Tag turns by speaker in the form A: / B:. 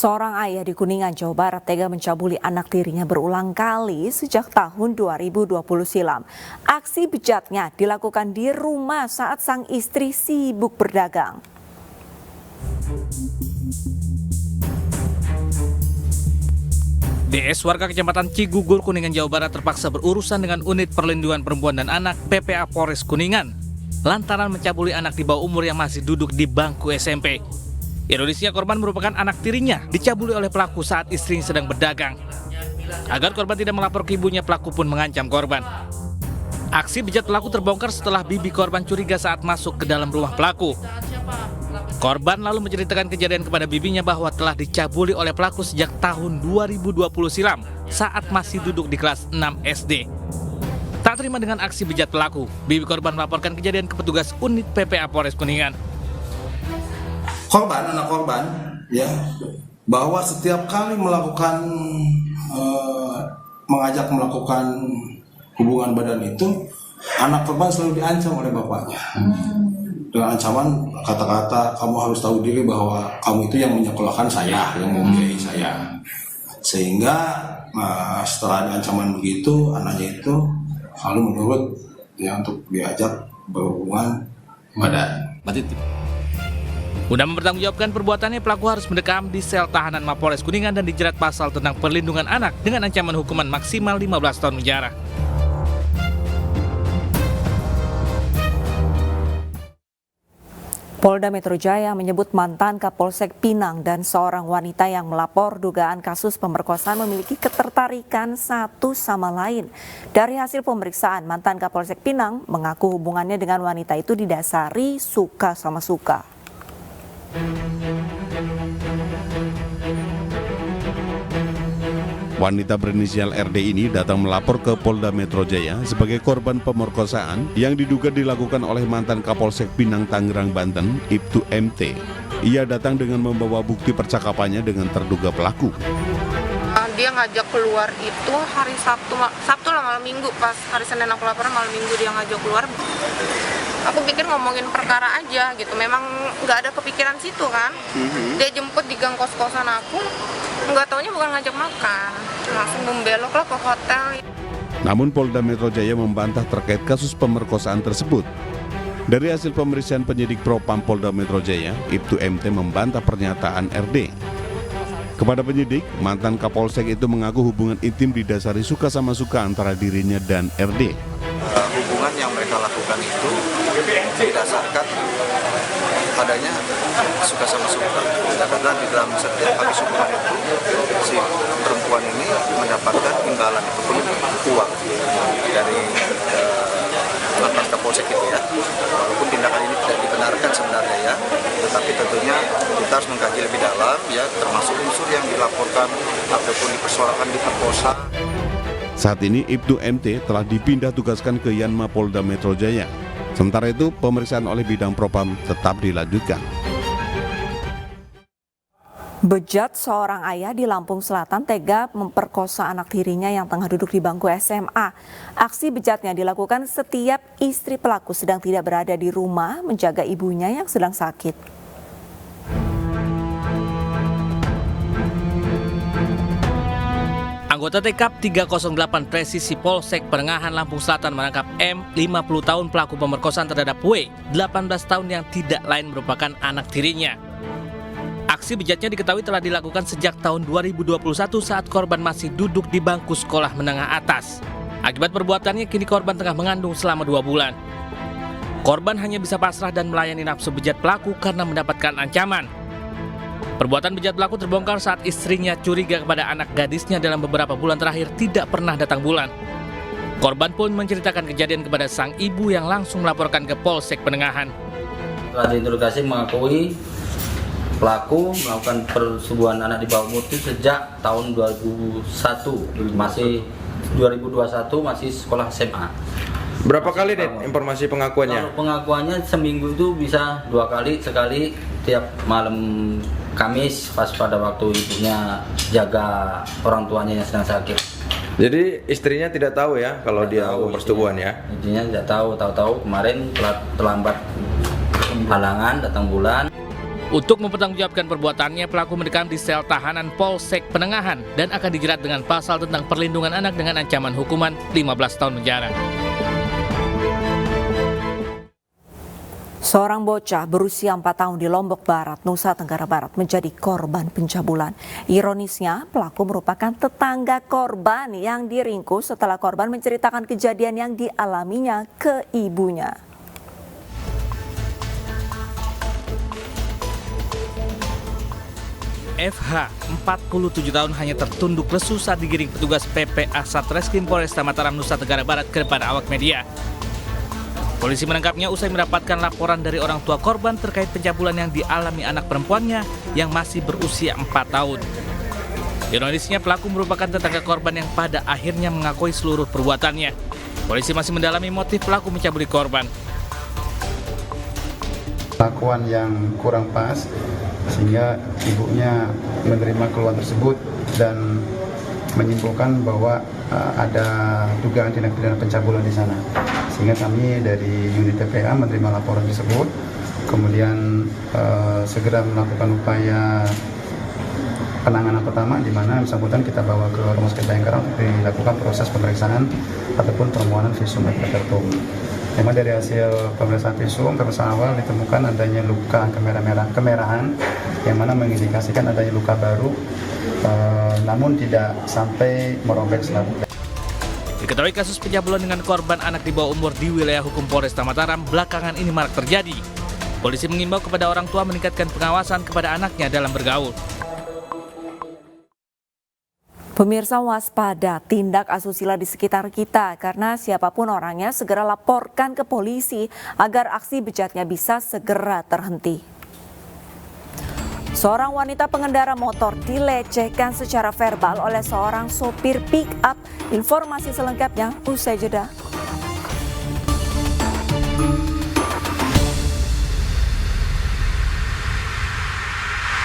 A: Seorang ayah di Kuningan, Jawa Barat tega mencabuli anak tirinya berulang kali sejak tahun 2020 silam. Aksi bejatnya dilakukan di rumah saat sang istri sibuk berdagang.
B: DS warga Kecamatan Cigugur, Kuningan, Jawa Barat terpaksa berurusan dengan unit perlindungan perempuan dan anak PPA Polres Kuningan lantaran mencabuli anak di bawah umur yang masih duduk di bangku SMP. Ironisnya korban merupakan anak tirinya dicabuli oleh pelaku saat istrinya sedang berdagang. Agar korban tidak melapor ke ibunya, pelaku pun mengancam korban. Aksi bejat pelaku terbongkar setelah bibi korban curiga saat masuk ke dalam rumah pelaku. Korban lalu menceritakan kejadian kepada bibinya bahwa telah dicabuli oleh pelaku sejak tahun 2020 silam saat masih duduk di kelas 6 SD. Tak terima dengan aksi bejat pelaku, bibi korban melaporkan kejadian ke petugas unit PPA Polres Kuningan.
C: Anak korban, ya, bahwa setiap kali mengajak melakukan hubungan badan itu, anak korban selalu diancam oleh bapaknya dengan ancaman kata-kata, kamu harus tahu diri bahwa kamu itu yang menyekolahkan saya, yang membiayai saya. Sehingga setelah ada ancaman begitu, anaknya itu selalu menurut ya untuk diajak berhubungan badan.
B: Guna mempertanggungjawabkan perbuatannya, pelaku harus mendekam di sel tahanan Mapolres Kuningan dan dijerat pasal tentang perlindungan anak dengan ancaman hukuman maksimal 15 tahun penjara.
A: Polda Metro Jaya menyebut mantan Kapolsek Pinang dan seorang wanita yang melapor dugaan kasus pemerkosaan memiliki ketertarikan satu sama lain. Dari hasil pemeriksaan, mantan Kapolsek Pinang mengaku hubungannya dengan wanita itu didasari suka sama suka.
D: Wanita berinisial RD ini datang melapor ke Polda Metro Jaya sebagai korban pemerkosaan yang diduga dilakukan oleh mantan Kapolsek Pinang, Tangerang, Banten, Ibtu MT. Ia datang dengan membawa bukti percakapannya dengan terduga pelaku.
E: Dia ngajak keluar itu hari Sabtu lah malam Minggu, pas hari Senin aku laporan malam Minggu dia ngajak keluar. Aku pikir ngomongin perkara aja gitu, memang nggak ada kepikiran situ kan. Dia jemput di gang kos-kosan aku, nggak taunya bukan ngajak makan, langsung membelok lah ke hotel.
D: Namun Polda Metro Jaya membantah terkait kasus pemerkosaan tersebut. Dari hasil pemeriksaan penyidik Propam Polda Metro Jaya, Ibtu MT membantah pernyataan RD. Kepada penyidik, mantan Kapolsek itu mengaku hubungan intim didasari suka sama suka antara dirinya dan RD.
F: Hubungan yang mereka lakukan itu didasarkan adanya suka sama suka. Karena di dalam setiap habis hubungan itu, si perempuan ini mendapatkan imbalan ataupun uang dari mantan Kapolsek itu ya. Walaupun tindakan ini tidak dibenarkan sebenarnya ya, tetapi tentunya kita harus mengkaji lebih dalam ya, termasuk unsur yang dilaporkan ataupun dipersoalkan diperkosa.
D: Saat ini Ibtu MT telah dipindah tugaskan ke Yanma Polda Metro Jaya. Sementara itu pemeriksaan oleh bidang Propam tetap dilanjutkan.
A: Bejat seorang ayah di Lampung Selatan tega memperkosa anak tirinya yang tengah duduk di bangku SMA. Aksi bejatnya dilakukan setiap istri pelaku sedang tidak berada di rumah menjaga ibunya yang sedang sakit.
B: Anggota TKP 308 Presisi Polsek Perengahan, Lampung Selatan menangkap M, 50 tahun, pelaku pemerkosaan terhadap W, 18 tahun yang tidak lain merupakan anak tirinya. Aksi bejatnya diketahui telah dilakukan sejak tahun 2021 saat korban masih duduk di bangku sekolah menengah atas. Akibat perbuatannya, kini korban tengah mengandung selama 2 bulan. Korban hanya bisa pasrah dan melayani nafsu bejat pelaku karena mendapatkan ancaman. Perbuatan bejat pelaku terbongkar saat istrinya curiga kepada anak gadisnya dalam beberapa bulan terakhir tidak pernah datang bulan. Korban pun menceritakan kejadian kepada sang ibu yang langsung melaporkan ke Polsek Perengahan.
G: Setelah diinterogasi mengakui pelaku melakukan persetubuhan anak di bawah umur itu sejak tahun 2021, masih 2021 masih sekolah SMA.
H: Berapa kali nih informasi pengakuannya?
G: Kalau pengakuannya seminggu itu bisa 2 kali, sekali tiap malam Kamis pas pada waktu ibunya jaga orang tuanya yang sedang sakit.
H: Jadi istrinya tidak tahu ya kalau dia persetubuhan ya?
G: Istrinya tidak tahu kemarin terlambat halangan datang bulan.
B: Untuk mempertanggungjawabkan perbuatannya, pelaku mendekam di sel tahanan Polsek Penengahan dan akan dijerat dengan pasal tentang perlindungan anak dengan ancaman hukuman 15 tahun penjara.
A: Seorang bocah berusia 4 tahun di Lombok Barat, Nusa Tenggara Barat menjadi korban pencabulan. Ironisnya, pelaku merupakan tetangga korban yang diringkus setelah korban menceritakan kejadian yang dialaminya ke ibunya.
B: FH, 47 tahun hanya tertunduk lesu saat digiring petugas PPA Satreskrim Polresta Mataram, Nusa Tenggara Barat kepada awak media. Polisi menangkapnya usai mendapatkan laporan dari orang tua korban terkait pencabulan yang dialami anak perempuannya yang masih berusia 4 tahun. Ironisnya, pelaku merupakan tetangga korban yang pada akhirnya mengakui seluruh perbuatannya. Polisi masih mendalami motif pelaku mencabuli korban.
I: Kelakuan yang kurang pas sehingga ibunya menerima keluhan tersebut dan menyimpulkan bahwa ada dugaan tindak pidana pencabulan di sana. Sehingga kami dari unit TPA menerima laporan tersebut, kemudian segera melakukan upaya penanganan pertama, di mana bersangkutan kita bawa ke Rumah Sakit Bayangkara untuk dilakukan proses pemeriksaan ataupun permohonan visum et repertum. Memang dari hasil pemeriksaan visum, pemeriksaan awal ditemukan adanya luka kemerahan yang mana mengindikasikan adanya luka baru, namun tidak sampai merobek selaput.
B: Diketahui kasus pencabulan dengan korban anak di bawah umur di wilayah hukum Polresta Mataram belakangan ini marak terjadi. Polisi mengimbau kepada orang tua meningkatkan pengawasan kepada anaknya dalam bergaul.
A: Pemirsa, waspada tindak asusila di sekitar kita karena siapapun orangnya segera laporkan ke polisi agar aksi bejatnya bisa segera terhenti. Seorang wanita pengendara motor dilecehkan secara verbal oleh seorang sopir pick up. Informasi selengkapnya usai jeda.